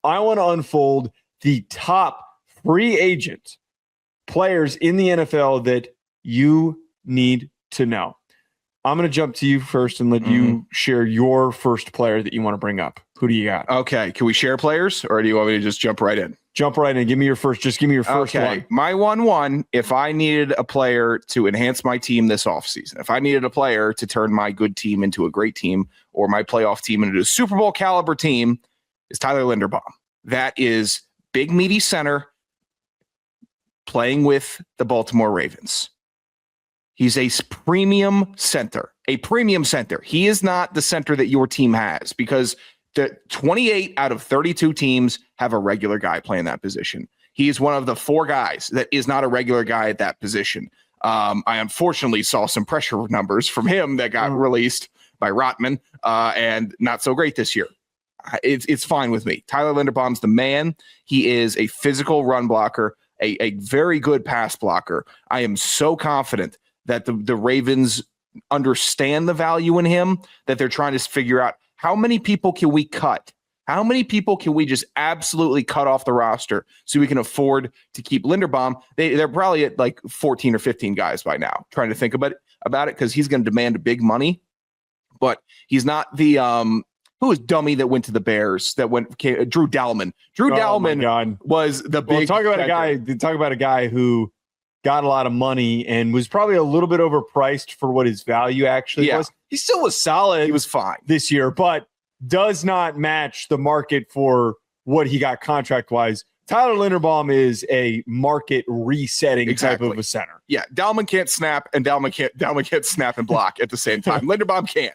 I want to unfold the top free agent players in the NFL that you need to know. I'm going to jump to you first and let you share your first player that you want to bring up. Who do you got? Okay. Can we share players, or do you want me to just jump right in? Jump right in. Give me your first. Just give me your first one. My 1-1, if I needed a player to enhance my team this offseason, if I needed a player to turn my good team into a great team or my playoff team into a Super Bowl caliber team, is Tyler Linderbaum. That is big, meaty center playing with the Baltimore Ravens. He's a premium center. He is not the center that your team has, because the 28 out of 32 teams have a regular guy playing that position. He is one of the 4 guys that is not a regular guy at that position. I unfortunately saw some pressure numbers from him that got released by Rotman, and not so great this year. It's fine with me. Tyler Linderbaum's the man. He is a physical run blocker, a very good pass blocker. I am so confident that the Ravens understand the value in him, that they're trying to figure out how many people can we cut? How many people can we just absolutely cut off the roster so we can afford to keep Linderbaum? They're probably at like 14 or 15 guys by now, trying to think about it because he's going to demand big money. But he's not the who was dummy that went to the Bears Drew Dalman. Drew Dalman was the big. Talk about a guy who got a lot of money and was probably a little bit overpriced for what his value actually was. He still was solid. He was fine this year, but does not match the market for what he got contract-wise. Tyler Linderbaum is a market resetting type of a center. Yeah, Dalman can't snap, and Dalman can't snap and block at the same time. Linderbaum can.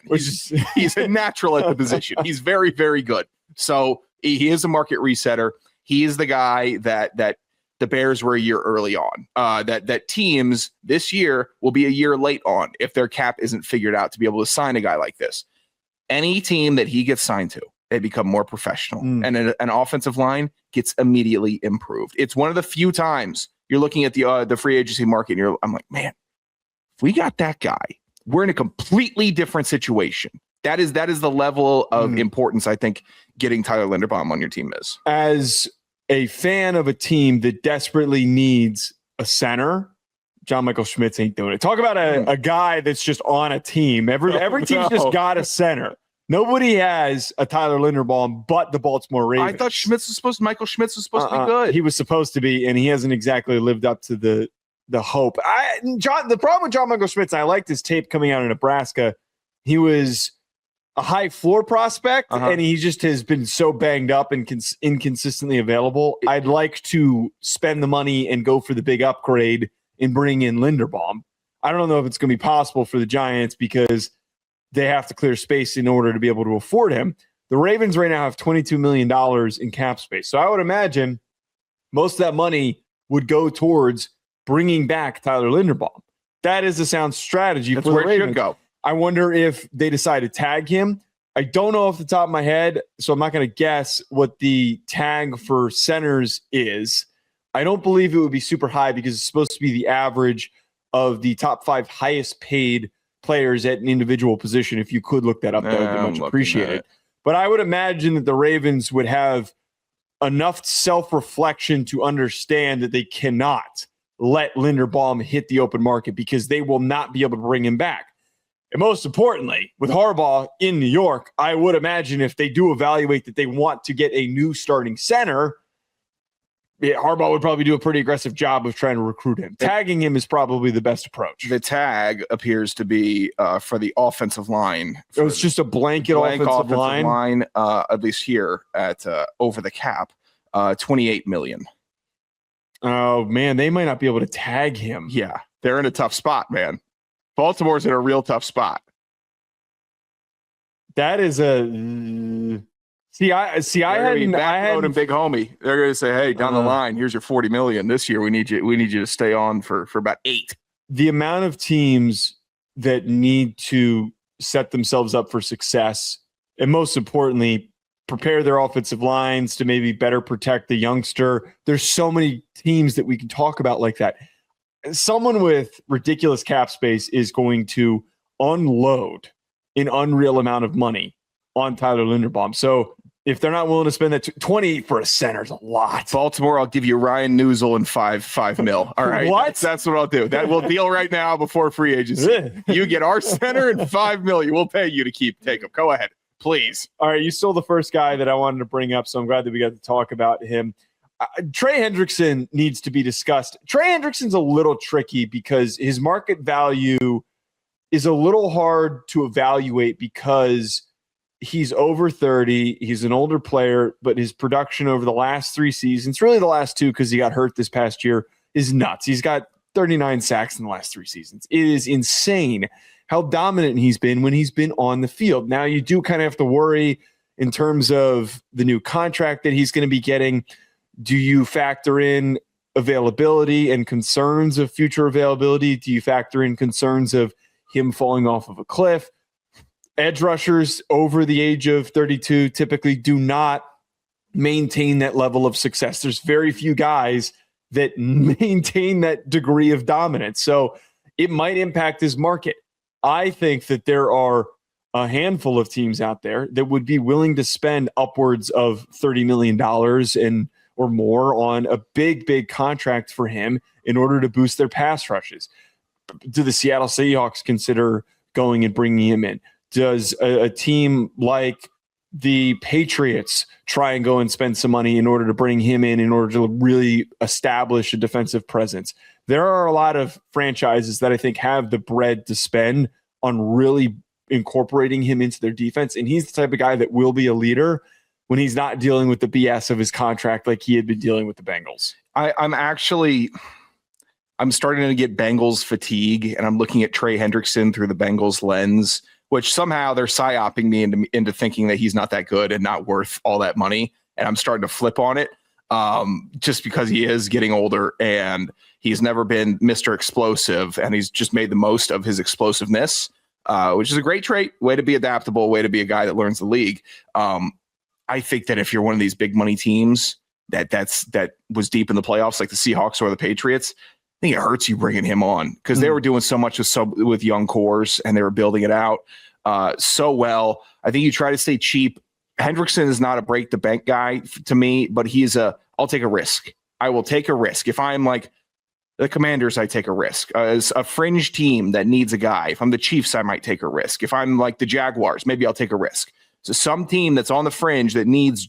He's a natural at the position. He's very, very good. So he is a market resetter. He is the guy that the Bears were a year early on. That teams this year will be a year late on if their cap isn't figured out to be able to sign a guy like this. Any team that he gets signed to, they become more professional, and an offensive line gets immediately improved. It's one of the few times you're looking at the free agency market, and I'm like, man, if we got that guy, we're in a completely different situation. That is the level of importance I think getting Tyler Linderbaum on your team is. As a fan of a team that desperately needs a center, John Michael Schmitz ain't doing it. Talk about a guy that's just on a team. Every team's just got a center. Nobody has a Tyler Linderbaum but the Baltimore Ravens. I thought Michael Schmitz was supposed to be good. He was supposed to be, and he hasn't exactly lived up to the hope. The problem with John Michael Schmitz, I liked his tape coming out of Nebraska. He was a high floor prospect, and he just has been so banged up and inconsistently available. I'd like to spend the money and go for the big upgrade and bring in Linderbaum. I don't know if it's going to be possible for the Giants because they have to clear space in order to be able to afford him. The Ravens right now have $22 million in cap space. So I would imagine most of that money would go towards bringing back Tyler Linderbaum. That is a sound strategy. That's for where the it Ravens. should go. I wonder if they decide to tag him. I don't know off the top of my head, so I'm not going to guess what the tag for centers is. I don't believe it would be super high because it's supposed to be the average of the top 5 highest paid players at an individual position. If you could look that up, that would be much appreciated. But I would imagine that the Ravens would have enough self-reflection to understand that they cannot let Linderbaum hit the open market because they will not be able to bring him back. And most importantly, with Harbaugh in New York, I would imagine if they do evaluate that they want to get a new starting center, Harbaugh would probably do a pretty aggressive job of trying to recruit him. Tagging him is probably the best approach. The tag appears to be for the offensive line. It was just a blanket offensive line, at least here at over the cap, $28 million. Oh, man, they might not be able to tag him. Yeah, they're in a tough spot, man. Baltimore's in a real tough spot. That is a I had big homie. They're going to say, "Hey, down the line, here's your $40 million. This year, we need you to stay on for about 8." The amount of teams that need to set themselves up for success, and most importantly, prepare their offensive lines to maybe better protect the youngster. There's so many teams that we can talk about like that. Someone with ridiculous cap space is going to unload an unreal amount of money on Tyler Linderbaum. So if they're not willing to spend that 20 for a center is a lot. Baltimore, I'll give you Ryan Newsel and $5 million. All right. What? That's what I'll do. That will deal right now before free agency. You get our center and $5 million. We'll pay you to take him. Go ahead, please. All right. You stole the first guy that I wanted to bring up, so I'm glad that we got to talk about him. Trey Hendrickson needs to be discussed. Trey Hendrickson's a little tricky because his market value is a little hard to evaluate because he's over 30. He's an older player, but his production over the last 3 seasons, really the last 2 because he got hurt this past year, is nuts. He's got 39 sacks in the last 3 seasons. It is insane how dominant he's been when he's been on the field. Now, you do kind of have to worry in terms of the new contract that he's going to be getting. Do you factor in availability and concerns of future availability? Do you factor in concerns of him falling off of a cliff? Edge rushers over the age of 32 typically do not maintain that level of success. There's very few guys that maintain that degree of dominance. So it might impact his market. I think that there are a handful of teams out there that would be willing to spend upwards of $30 million or more on a big contract for him in order to boost their pass rushes. Do the Seattle Seahawks consider going and bringing him in? Does a team like the Patriots try and go and spend some money in order to bring him in order to really establish a defensive presence? There are a lot of franchises that I think have the bread to spend on really incorporating him into their defense. And he's the type of guy that will be a leader when he's not dealing with the BS of his contract like he had been dealing with the Bengals. I'm starting to get Bengals fatigue, and I'm looking at Trey Hendrickson through the Bengals lens, which somehow they're psyoping me into thinking that he's not that good and not worth all that money. And I'm starting to flip on it just because he is getting older and he's never been Mr. Explosive, and he's just made the most of his explosiveness, which is a great trait, way to be adaptable, way to be a guy that learns the league. I think that if you're one of these big money teams that was deep in the playoffs, like the Seahawks or the Patriots, I think it hurts you bringing him on because they were doing so much with young cores and they were building it out so well. I think you try to stay cheap. Hendrickson is not a break the bank guy to me, but I'll take a risk. I will take a risk. If I'm like the Commanders, I take a risk. As a fringe team that needs a guy, if I'm the Chiefs, I might take a risk. If I'm like the Jaguars, maybe I'll take a risk. So some team that's on the fringe that needs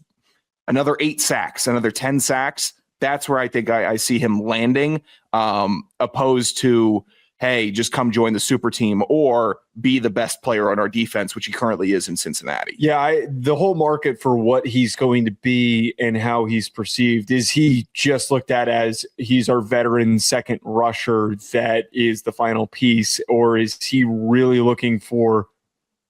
another 8 sacks, another 10 sacks, that's where I think I see him landing, opposed to, hey, just come join the super team or be the best player on our defense, which he currently is in Cincinnati. Yeah, the whole market for what he's going to be and how he's perceived is he just looked at as he's our veteran second rusher that is the final piece, or is he really looking for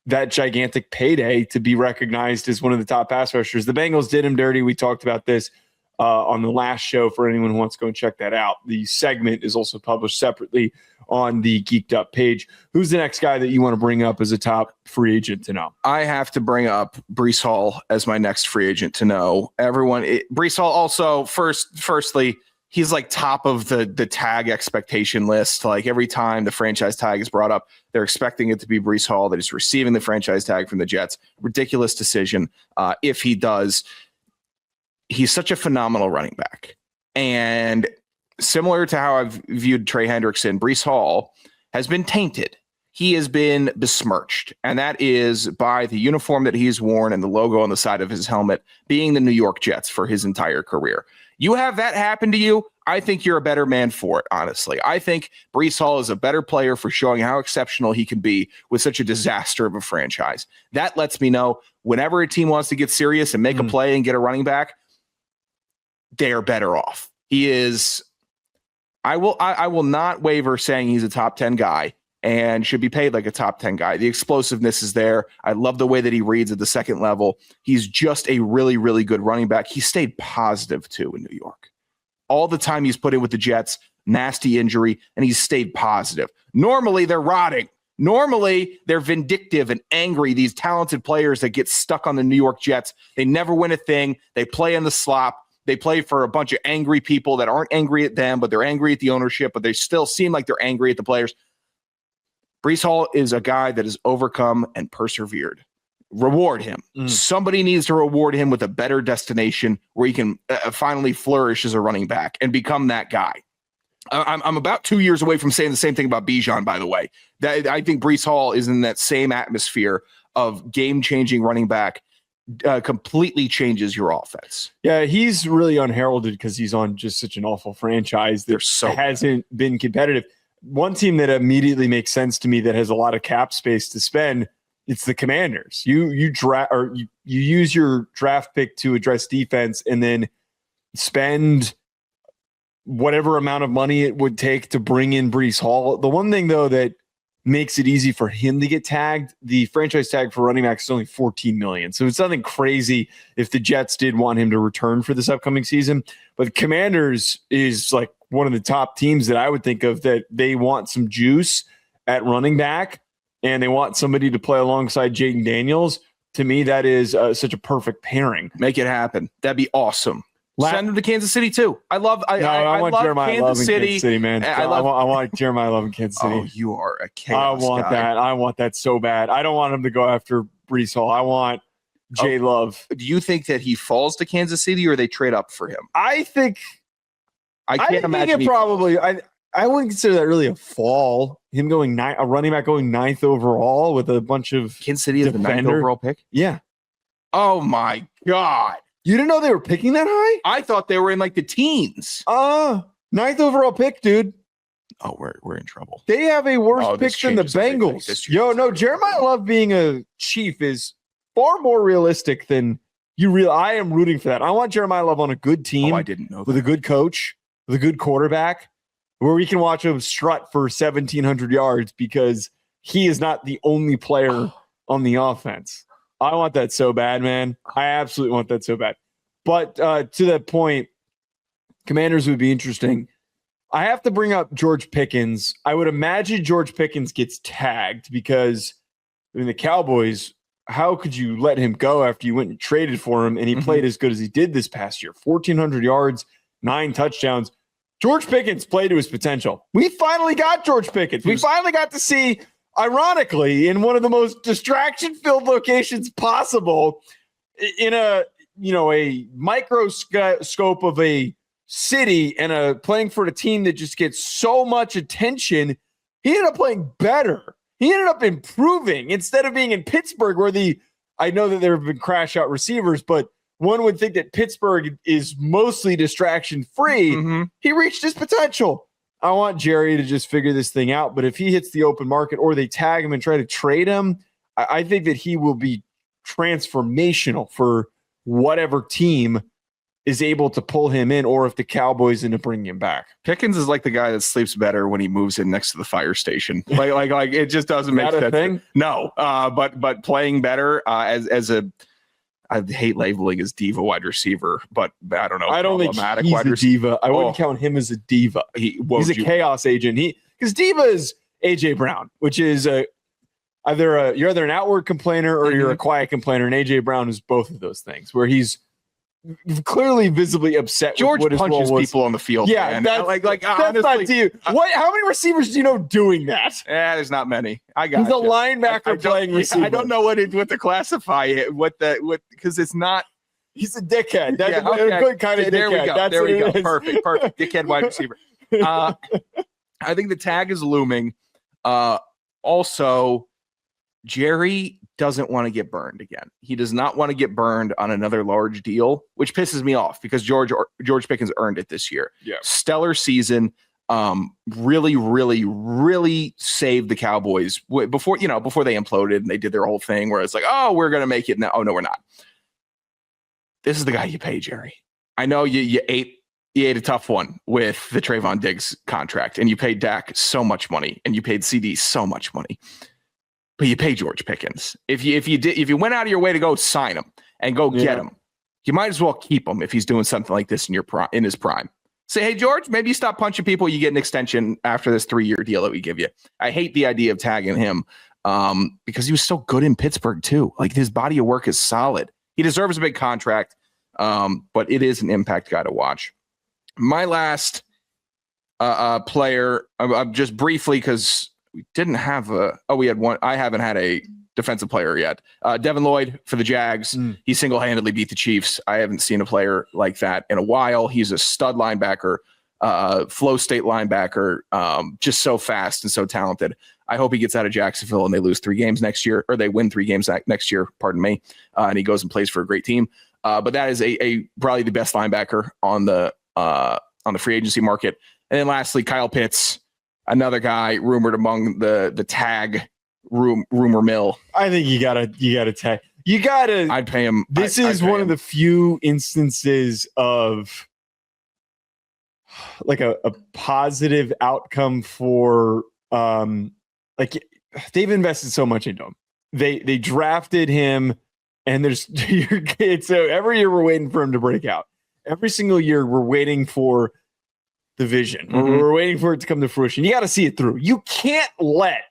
that gigantic payday to be recognized as one of the top pass rushers? The Bengals did him dirty. We talked about this on the last show for anyone who wants to go and check that out. The segment is also published separately on the Geek'd Up page. Who's the next guy that you want to bring up as a top free agent to know? I have to bring up Breece Hall as my next free agent to know. Breece Hall also, firstly, he's like top of the tag expectation list. Like every time the franchise tag is brought up, they're expecting it to be Breece Hall that is receiving the franchise tag from the Jets. Ridiculous decision. If he does, he's such a phenomenal running back. And similar to how I've viewed Trey Hendrickson, Breece Hall has been tainted. He has been besmirched, and that is by the uniform that he's worn and the logo on the side of his helmet being the New York Jets for his entire career. You have that happen to you, I think you're a better man for it, honestly. I think Breece Hall is a better player for showing how exceptional he can be with such a disaster of a franchise. That lets me know whenever a team wants to get serious and make a play and get a running back, they are better off. He is... I will not waver saying he's a top 10 guy and should be paid like a top 10 guy. The explosiveness is there. I love the way that he reads at the second level. He's just a really, really good running back. He stayed positive too in New York. All the time he's put in with the Jets, nasty injury, and he's stayed positive. Normally they're rotting. Normally they're vindictive and angry. These talented players that get stuck on the New York Jets, they never win a thing. They play in the slop. They play for a bunch of angry people that aren't angry at them, but they're angry at the ownership, but they still seem like they're angry at the players. Breece Hall is a guy that has overcome and persevered. Reward him. Somebody needs to reward him with a better destination where he can finally flourish as a running back and become that guy. I'm about 2 years away from saying the same thing about Bijan, by the way. That I think Breece Hall is in that same atmosphere of game-changing running back, completely changes your offense. Yeah, he's really unheralded because he's on just such an awful franchise that hasn't been competitive. One team that immediately makes sense to me that has a lot of cap space to spend, it's the Commanders. You use your draft pick to address defense and then spend whatever amount of money it would take to bring in Breece Hall. The one thing, though, that makes it easy for him to get tagged, the franchise tag for running backs is only $14 million. So it's nothing crazy if the Jets did want him to return for this upcoming season. But the Commanders is like one of the top teams that I would think of that they want some juice at running back and they want somebody to play alongside Jaden Daniels. To me, that is such a perfect pairing. Make it happen. That'd be awesome. Send him to Kansas City too. I want Jeremiah Love in Kansas City, man. I want Jeremiah Love in Kansas City. Oh, you are a chaos that. I want that so bad. I don't want him to go after Breece Hall. I want Jay Love. Do you think that he falls to Kansas City or they trade up for him? I think I can't imagine. It probably. I wouldn't consider that really a fall. Him going a running back going 9th overall with a bunch of Kansas City is the 9th overall pick. Yeah. Oh my God. You didn't know they were picking that high? I thought they were in like the teens. 9th overall pick, dude. Oh, we're in trouble. They have a worse pick than the Bengals. No, Jeremiah Love being a Chief is far more realistic than you real. I am rooting for that. I want Jeremiah Love on a good team. I didn't know that. With a good coach, with a good quarterback, where we can watch him strut for 1,700 yards because he is not the only player on the offense. I want that so bad, man. I absolutely want that so bad. But to that point, Commanders would be interesting. I have to bring up George Pickens. I would imagine George Pickens gets tagged because the Cowboys, how could you let him go after you went and traded for him and he played as good as he did this past year? 1,400 yards, 9 touchdowns. George Pickens played to his potential. We finally got George Pickens. We finally got to see, ironically, in one of the most distraction-filled locations possible, in a microscope of a city and playing for a team that just gets so much attention, he ended up playing better. He ended up improving instead of being in Pittsburgh where I know that there have been crash out receivers, but one would think that Pittsburgh is mostly distraction free. He reached his potential. I want Jerry to just figure this thing out. But if he hits the open market or they tag him and try to trade him, I think that he will be transformational for whatever team is able to pull him in, or if the Cowboys end up bringing him back. Pickens is like the guy that sleeps better when he moves in next to the fire station. Like it just doesn't make sense. Thing? No, but playing better as a. I hate labeling as diva wide receiver, but I don't know. I don't think he's a diva. I wouldn't count him as a diva. He's a chaos agent. Because diva is AJ Brown, which is you're either an outward complainer or you're a quiet complainer, and AJ Brown is both of those things, where he's clearly visibly upset. George with what punches his role was. people on the field. Yeah, man. that's honestly, not to you. How many receivers do you know doing that? There's not many. He's a linebacker playing receiver. I don't know what to classify it. Because it's not. He's a dickhead. That's a good kind of dickhead. There we go. There we go. Perfect. Dickhead wide receiver. I think the tag is looming. Also, Jerry doesn't want to get burned again. He does not want to get burned on another large deal, which pisses me off because George Pickens earned it this year. Yeah. Stellar season. Really, really, really saved the Cowboys before they imploded and they did their whole thing where it's like, oh, we're going to make it now. Oh, no, we're not. This is the guy you pay, Jerry. I know you ate a tough one with the Trayvon Diggs contract, and you paid Dak so much money, and you paid CD so much money. But you pay George Pickens. If you went out of your way to go sign him and go get him, you might as well keep him if he's doing something like this in his prime. Say, hey, George, maybe you stop punching people. You get an extension after this 3-year deal that we give you. I hate the idea of tagging him because he was so good in Pittsburgh too. Like his body of work is solid. He deserves a big contract, but it is an impact guy to watch. My last player, just briefly because we didn't have we had one. I haven't had a defensive player yet. Devin Lloyd for the Jags. He single-handedly beat the Chiefs. I haven't seen a player like that in a while. He's a stud linebacker, flow state linebacker, just so fast and so talented. I hope he gets out of Jacksonville and they lose 3 games next year, or they win 3 games next year, pardon me, and he goes and plays for a great team. But that is a probably the best linebacker on the free agency market. And then lastly, Kyle Pitts, another guy rumored among the tag rumor mill. I think you gotta tag. You gotta. I'd pay him. This is one of the few instances of like a positive outcome for like they've invested so much into him. They drafted him, and there's your kid. So every year we're waiting for him to break out. Every single year we're waiting for the vision. We're waiting for it to come to fruition. You got to see it through. You can't let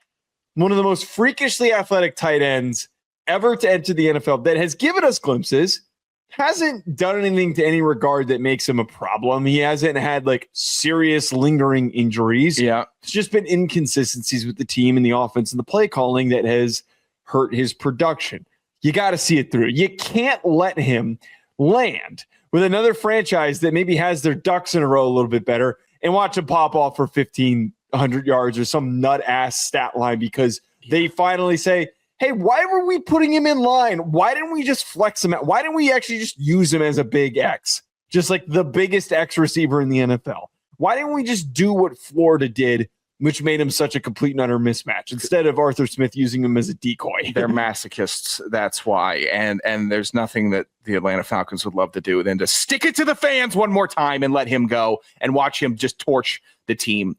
one of the most freakishly athletic tight ends ever to enter the NFL that has given us glimpses, hasn't done anything to any regard that makes him a problem. He hasn't had like serious lingering injuries. Yeah. It's just been inconsistencies with the team and the offense and the play calling that has hurt his production. You got to see it through. You can't let him land with another franchise that maybe has their ducks in a row a little bit better and watch him pop off for 1,500 yards or some nut ass stat line because they finally say, hey, why were we putting him in line? Why didn't we just flex him out? Why didn't we actually just use him as a big X? Just like the biggest X receiver in the NFL. Why didn't we just do what Florida did, which made him such a complete and utter mismatch, instead of Arthur Smith using him as a decoy? They're masochists. That's why. And there's nothing that the Atlanta Falcons would love to do than to stick it to the fans one more time and let him go and watch him just torch the team.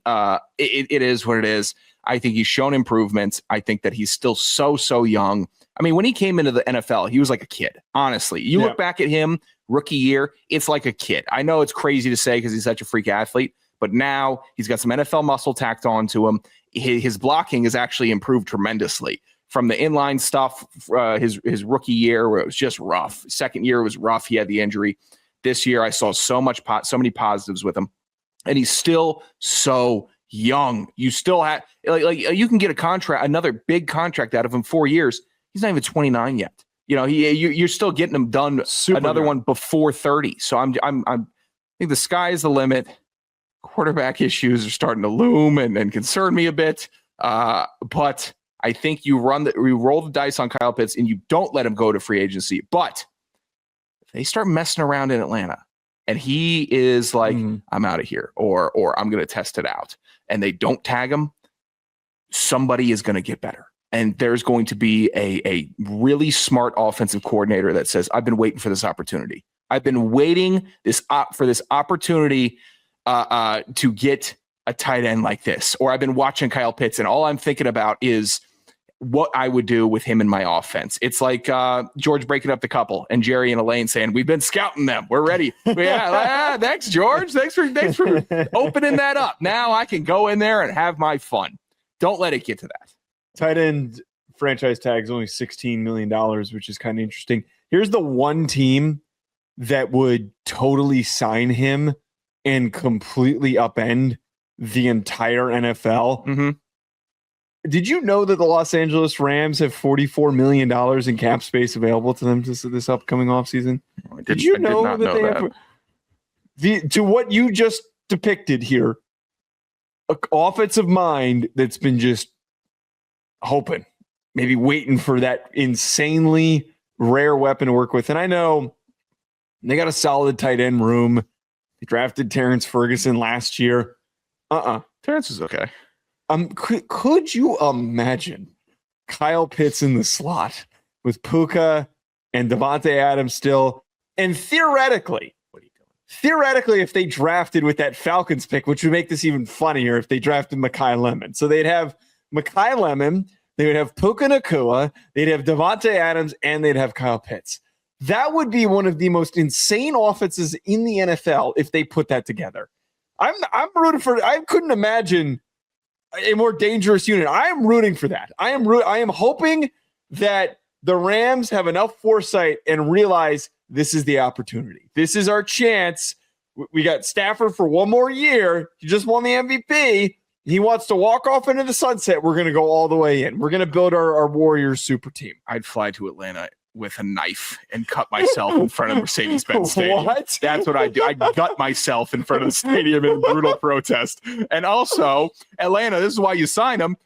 It is what it is. I think he's shown improvements. I think that he's still so young. I mean, when he came into the NFL, he was like a kid, honestly. You look back at him, rookie year, it's like a kid. I know it's crazy to say because he's such a freak athlete, but now he's got some NFL muscle tacked onto him. His blocking has actually improved tremendously from the inline stuff. His rookie year where it was just rough. Second year was rough. He had the injury. This year I saw so many positives with him, and he's still so young. You still have like you can get a contract, another big contract out of him 4 years. He's not even 29 yet. You know, you're still getting him done. Another one before 30. So I think the sky is the limit. Quarterback issues are starting to loom and concern me a bit. But I think you roll the dice on Kyle Pitts and you don't let him go to free agency. But if they start messing around in Atlanta and he is like, I'm out of here, or I'm going to test it out, and they don't tag him, somebody is going to get better. And there's going to be a really smart offensive coordinator that says, I've been waiting for this opportunity. I've been waiting for this opportunity to get a tight end like this. Or I've been watching Kyle Pitts, and all I'm thinking about is what I would do with him in my offense. It's like George breaking up the couple and Jerry and Elaine saying, we've been scouting them. We're ready. Thanks, George. Thanks for opening that up. Now I can go in there and have my fun. Don't let it get to that. Tight end franchise tag is only $16 million, which is kind of interesting. Here's the one team that would totally sign him and completely upend the entire NFL. Did you know that the Los Angeles Rams have $44 million in cap space available to them this upcoming offseason? Did you know that they have to what you just depicted here? An offensive mind that's been just hoping, maybe waiting for that insanely rare weapon to work with. And I know they got a solid tight end room. They drafted Terrence Ferguson last year. Terrence is okay. Could you imagine Kyle Pitts in the slot with Puka and Devontae Adams still? And theoretically, if they drafted with that Falcons pick, which would make this even funnier if they drafted Mekhi Lemon. So they'd have Mekhi Lemon, they would have Puka Nacua, they'd have Devontae Adams, and they'd have Kyle Pitts. That would be one of the most insane offenses in the NFL if they put that together. I'm rooting for. I couldn't imagine a more dangerous unit. I am rooting for that. I am hoping that the Rams have enough foresight and realize this is the opportunity. This is our chance. We got Stafford for one more year. He just won the MVP. he wants to walk off into the sunset, we're going to go all the way in. We're going to build our Warriors super team. I'd fly to Atlanta with a knife and cut myself in front of Mercedes-Benz Stadium. What? That's what I do. I gut myself in front of the stadium in brutal protest. And also, Atlanta, this is why you sign him.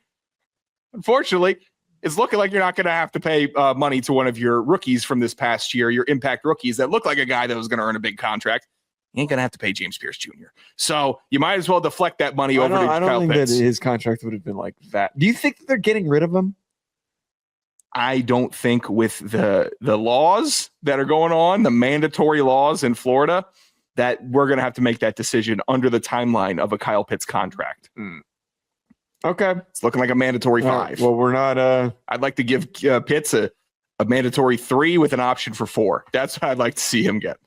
Unfortunately, it's looking like you're not going to have to pay money to one of your rookies from this past year, your impact rookies that look like a guy that was going to earn a big contract. You ain't going to have to pay James Pierce Jr. So you might as well deflect that money over to Kyle Pitts. I don't think that his contract would have been like that. Do you think that they're getting rid of him? I don't think with the laws that are going on, the mandatory laws in Florida, that we're going to have to make that decision under the timeline of a Kyle Pitts contract. Okay. It's looking like a mandatory 5. Well, we're not. I'd like to give Pitts a mandatory 3 with an option for 4. That's what I'd like to see him get.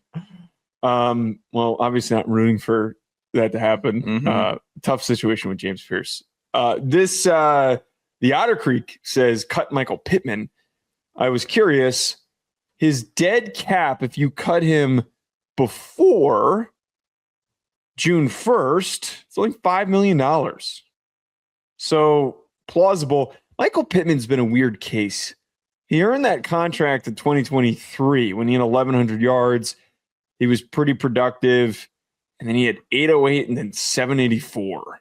Well, obviously not rooting for that to happen. Mm-hmm. Tough situation with James Pierce. The Otter Creek says, cut Michael Pittman. I was curious, his dead cap, if you cut him before June 1st, it's only $5 million. So plausible. Michael Pittman's been a weird case. He earned that contract in 2023 when he had 1,100 yards. He was pretty productive. And then he had 808 and then 784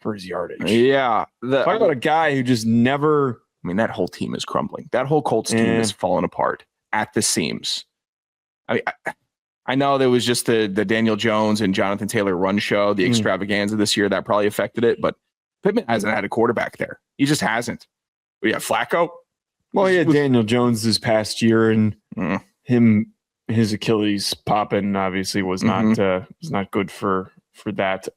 for his yardage. Yeah. Talk about a guy who just never... I mean, that whole team is crumbling. That whole Colts team is falling apart at the seams. I know there was just the Daniel Jones and Jonathan Taylor run show, the extravaganza this year that probably affected it, but Pittman hasn't had a quarterback there. He just hasn't. But yeah, Flacco. Well, he had Daniel Jones this past year, and his Achilles popping obviously was not good for that.